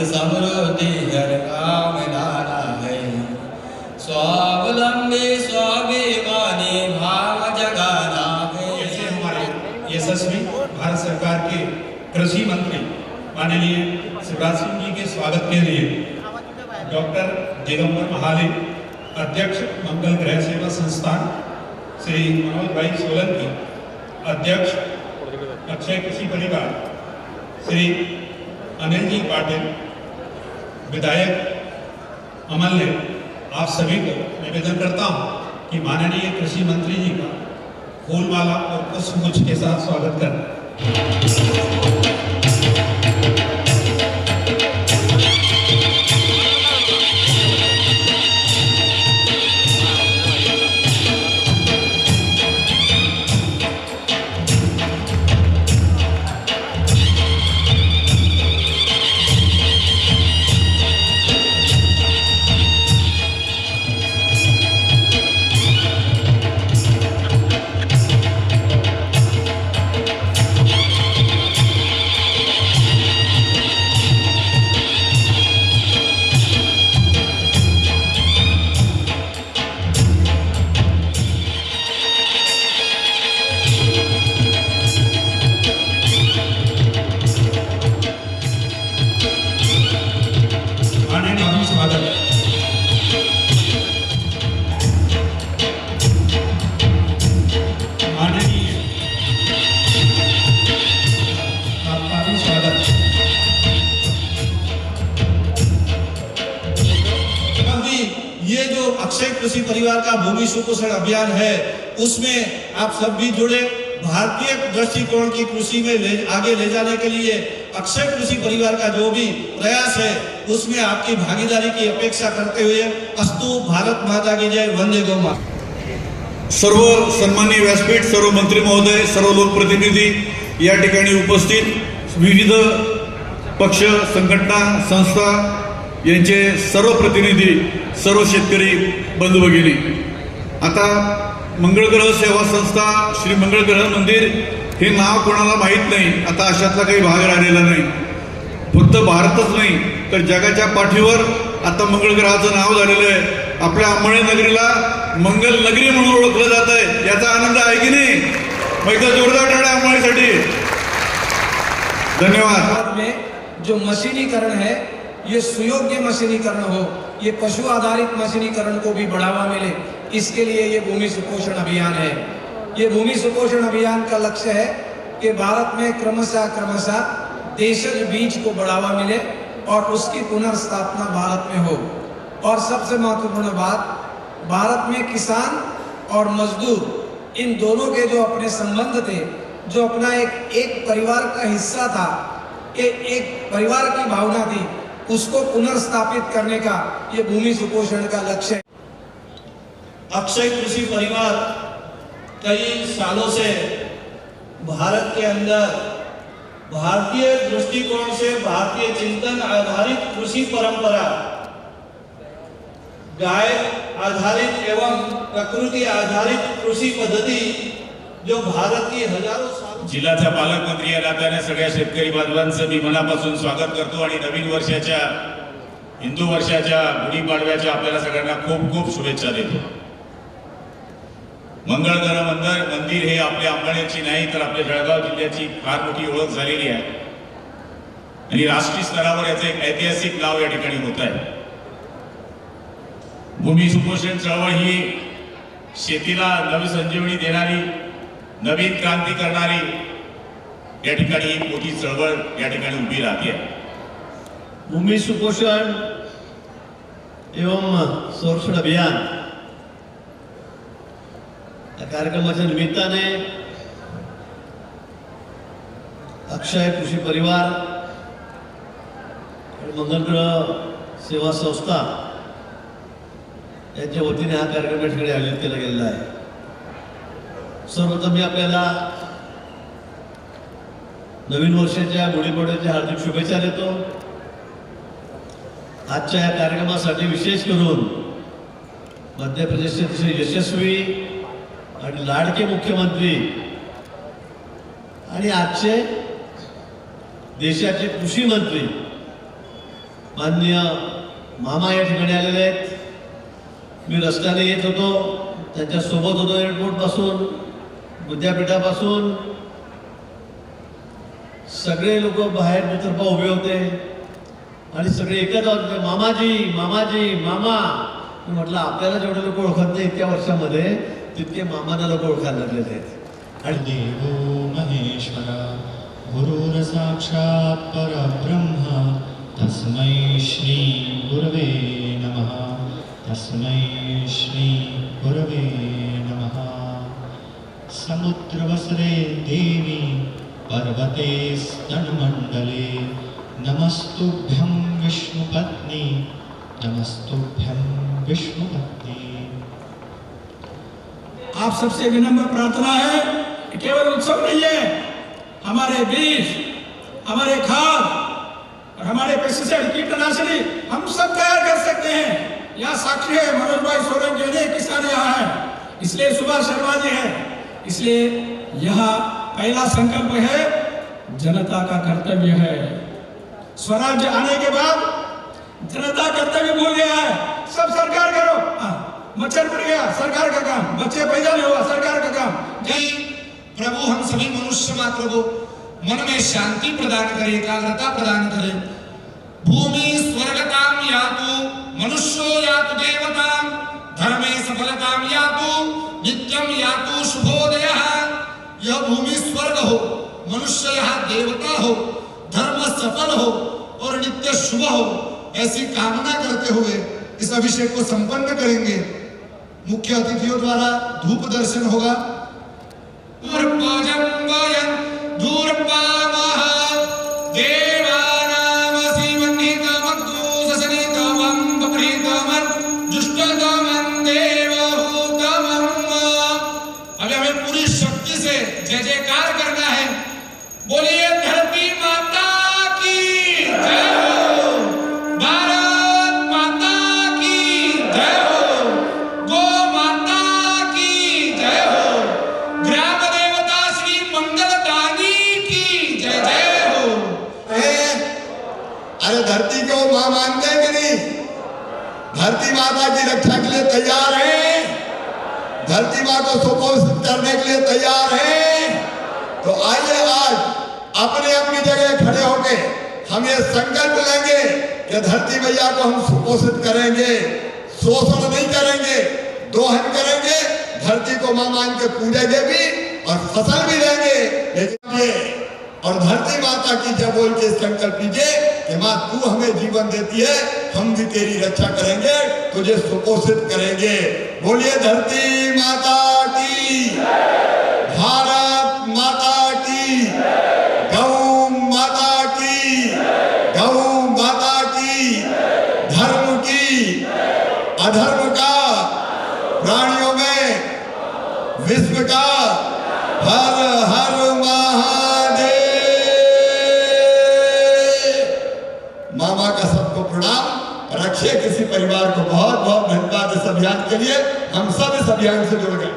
समृद्धि हर काम दाना है। स्वावलंबी स्वाभिमानी भाव जगाना है। ऐसे हमारे यशस्वी भारत सरकार के कृषि मंत्री माननीय शिवराज सिंह जी के स्वागत के लिए डॉक्टर दिगंबर महाले, अध्यक्ष मंगल ग्रह सेवा संस्थान, श्री मनोज भाई सोलंकी, अध्यक्ष अक्षय कृषि परिवार, श्री अनिल जी पाटिल, विधायक अमल्य, आप सभी को निवेदन करता हूं कि माननीय कृषि मंत्री जी का फूलमाला और पुष्पगुच्छ के साथ स्वागत करें। ये जो अक्षय कृषि परिवार का भूमि सुपोषण अभियान है, उसमें आप सब भी जुड़े। भारतीय दृष्टिकोण की कृषि में आगे ले जाने के लिए अक्षय कृषि परिवार का जो भी प्रयास है, उसमें आपकी भागीदारी की अपेक्षा करते हुए अस्तु। भारत माता की जय, वंदे गौ माता। सर्व सन्माननीय व्यासपीठ, सर्व मंत्री महोदय, सर्व लोकप्रतिनिधी या ठिकाणी उपस्थित, विविध पक्ष, संघटना, संस्था यांचे सर्व प्रतिनिधी, सर्व शेतकरी बंधू भगिनी, आता मंगळग्रह सेवा संस्था, श्री मंगळग्रह मंदिर हे नाव कोणाला माहीत नाही. आता अशातला काही भाग राहिलेला नाही. फक्त भारतच नाही तर जगाच्या पाठीवर आता मंगळग्रहाचं नाव झालेलं आहे. आपल्या अंबळे नगरीला मंगल नगरी म्हणून ओळखलं जात आहे. याचा आनंद आहे की नाही? मग एकदा जोरदार टाळ्या अंबळेसाठी. धन्यवाद. में जो मशीनीकरण है, ये सुयोग्य मशीनीकरण हो, ये पशु आधारित मशीनीकरण को भी बढ़ावा मिले, इसके लिए ये भूमि सुपोषण अभियान है। ये भूमि सुपोषण अभियान का लक्ष्य है कि भारत में क्रमशः देशज बीज को बढ़ावा मिले और उसकी पुनर्स्थापना भारत में हो। और सबसे महत्वपूर्ण बात, भारत में किसान और मजदूर इन दोनों के जो अपने संबंध थे, जो अपना एक परिवार का हिस्सा था, एक परिवार की भावना थी, उसको पुनर्स्थापित करने का ये भूमि सुपोषण का लक्ष्य है। अक्षय कृषि परिवार कई सालों से भारत के अंदर भारतीय दृष्टिकोण से, भारतीय चिंतन आधारित कृषि परंपरा, गाय आधारित एवं प्रकृति आधारित कृषि पद्धति जो भारत की हजारों साल। जिल्ह्याचा पालकमंत्री या नात्याने सगळ्या शेतकरी बांधवांचं मी मनापासून स्वागत करतो आणि नवीन वर्षाच्या, हिंदू वर्षाच्या, गुढीपाडव्याच्या आपल्याला सगळ्यांना खूप खूप शुभेच्छा देतो. मंगळग्रह मंदिर हे आपल्या अंबळनेरची नाही तर आपल्या जळगाव जिल्ह्याची फार मोठी ओळख झालेली आहे आणि राष्ट्रीय स्तरावर याचा एक ऐतिहासिक लाभ या ठिकाणी होत आहे. भूमी सुपोषण चळवळ ही शेतीला नवी संजीवनी देणारी, नवीन क्रांती करणारी या ठिकाणी एक मोठी चळवळ या ठिकाणी उभी राहते. भूमि सुपोषण एवं संरक्षण अभियान या कार्यक्रमाच्या निमित्ताने अक्षय कृषी परिवार आणि मंगलग्रह सेवा संस्था यांच्या वतीने हा कार्यक्रम या ठिकाणी आयोजित केला गेलेला आहे. सर्वप्रथम मी आपल्याला नवीन वर्षाच्या गुढीपाडव्याच्या हार्दिक शुभेच्छा देतो. आजच्या या कार्यक्रमासाठी विशेष करून मध्य प्रदेशचे अतिशय यशस्वी आणि लाडके मुख्यमंत्री आणि आजचे देशाचे कृषी मंत्री माननीय मामा या ठिकाणी आलेले आहेत. मी रस्त्याने येत होतो, त्यांच्यासोबत होतो एअरपोर्टपासून, विद्यापीठापासून. सगळे लोक बाहेर दुतर्फा उभे होते आणि सगळे एकच होते, मामाजी मामाजी मामा. मी म्हटलं आपल्याला जेवढे लोक ओळखत नाही इतक्या वर्षामध्ये, तितके मामाला लोक ओळखायला लागलेले आहेत. आणि देवो महेश्वर गुरुर साक्षात परब्रह्म तस्मै श्री गुरवे नमः. तस्मै श्री गुरवे नमः. समुद्रवसरे देवी पर्वते स्तनमण्डले नमस्तुभ्यं विष्णुपत्नी नमस्तुभ्यं विष्णुपत्नी. आप सबसे विनम्र प्रार्थना है कि केवल उत्सव नहीं है, हमारे बीज, हमारे खाद और हमारे पेस्टिसाइड कीटनाशनी हम सब तैयार कर सकते हैं. यहाँ साक्षी है, मनोज भाई सोरेन जी ने किसान यहाँ है, इसलिए सुभाष शर्मा जी है. इसलिए यहाँ पहला संकल्प है, जनता का कर्तव्य है. स्वराज्य आने के बाद जनता कर्तव्य भूल गया है, सब सरकार करो. मच्छर पड़ गया, सरकार का काम. बच्चे पैदा नहीं हुआ, सरकार का काम. जय प्रभु हम सभी मनुष्य मात्र को मन में शांति प्रदान करे, एकाग्रता प्रदान करे. भूमि स्वर्गताम यातु मनुष्यो यातु देवताम धर्मे सफलताम यातु नित्यम यातु शुभोदयः. यह भूमि स्वर्ग हो, मनुष्य यहाँ देवता हो, धर्म सफल हो और नित्य शुभ हो, ऐसी कामना करते हुए इस अभिषेक को संपन्न करेंगे. मुख्य अतिथियों द्वारा धूप दर्शन होगा. अभी हमें पूरी शक्ति से जय जयकार करना है. बोलिए धरती माता की जय हो, भारत माता की जय हो, गो माता की जय हो, ग्राम देवता श्री मंगलदानी की जय जय हो. अरे धरती को मां मानते हैं कि नहीं? धरती माता की रक्षा के लिए तैयार है? धरती माँ को सुपोषित करने के लिए तैयार है? तो आइए आज अपनी अपनी जगह खड़े होके हम ये संकल्प लेंगे कि धरती मैया को हम सुपोषित करेंगे, शोषण नहीं करेंगे, दोहन करेंगे, धरती को मां मान के पूजेंगे भी और फसल भी देंगे. लेकिन और धरती माता की जब बोल के संकल्प लीजिए कि माँ तू हमें जीवन देती है, हम भी तेरी रक्षा करेंगे, तुझे सुपोषित करेंगे. बोलिए धरती माता की, भारत माता की, गौ माता की, गौ माता की. धर्म की, अधर्म का, प्राणियों में, विश्व का, हर हर महादेव. मामा का सबको प्रणाम. रखिए किसी परिवार को बहुत बहुत धन्यवाद इस अभियान के लिए. हम सब इस अभियान से जुड़ गए.